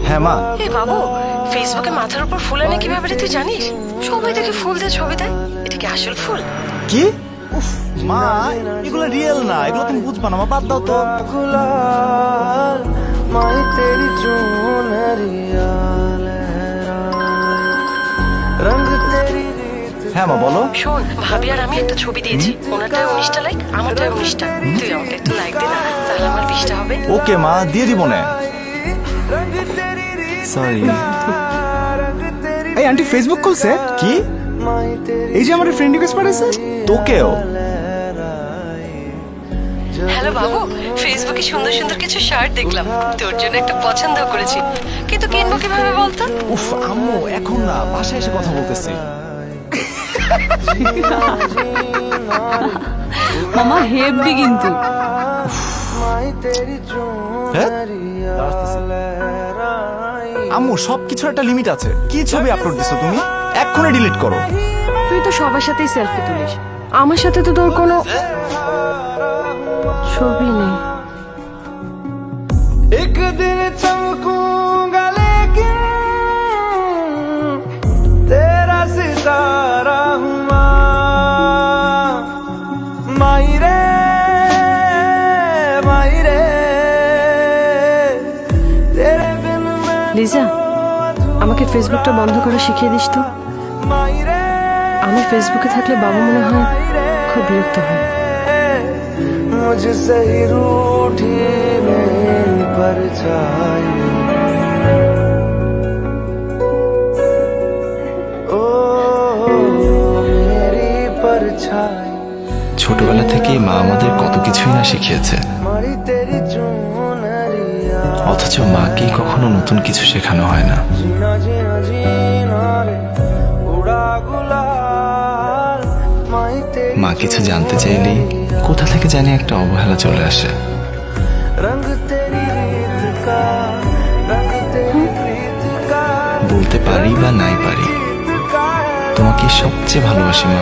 হ্যাঁ মা। এ বাবু, ফেসবুকে মাথার উপর ফুল আনে কিভাবে রে তুই জানিস? সবাই দেখে ফুল দিয়ে ছবি দেয়, এটা কি আসল ফুল? কি? উফ মা, এগুলো রিয়েল না, এগুলো তুমি বুঝবা না মা, বাদ দাও তো। হ্যাঁ মা বলো। শোন, ভাবি আর আমি একটা ছবি দিয়েছি, ওনারটায় 19টা লাইক, আমারটায় 19টা। তুই আমাকে একটা লাইক দে না, তাহলে আমার 20টা হবে। ওকে মা, দিয়ে দিব না। সরি। এই আন্টি ফেসবুক খুলছে? কি? এই যে আমার ফ্রেন্ড রিকোয়েস্ট পাঠাইছে। তোকেও? হ্যালো বাবু, ফেসবুকে সুন্দর সুন্দর কিছু শার্ট দেখলাম, তোর জন্য একটা পছন্দ করেছি, কিন্তু কিনবো কিভাবে বলতো? উফ আম্মু, এখন না, বাসায় এসে কথা বলতেছি। মামা হেভি কিন্তু। হ্যাঁ? আম্মু, সবকিছুর একটা লিমিট আছে। কি ছবি আপলোড দিছো তুমি? এক্ষুনি ডিলিট করো। তুই তো সবার সাথেই সেলফি তুলিস, আমার সাথে তো তোর কোনো ছবি নেই। एक दिन चमकूंगा लेकिन तेरा सितारा हूँ माई रे तेरे बिन मैं লিজা, আমাকে ফেসবুকটা বন্ধ করা শিখিয়ে দিস তো। माई रे আমি ফেসবুকে থাকলে বাবা মনে হয় খুব বিরক্ত হয়। मुझसे ही रूठी मेरी परछाई ओ मेरी परछाई ছোটবেলা থেকেই মা আমাদের কত কিছুই না শিখিয়েছে, मारी तेरी चुनरिया অথচ মাকেই কখনো নতুন কিছু শেখানো হয় না। जीना जीना जीना रे उड़ा गुलाल माई तेरी মা কিছু জানতে চাইলেই কোথা থেকে জানি একটা অবহেলা চলে আসে। रंग तेरी रीत का रंग तेरी प्रीत का বলতে পারি বা নাই পারি, गीत का है তোমাকে সবচেয়ে ভালোবাসি মা।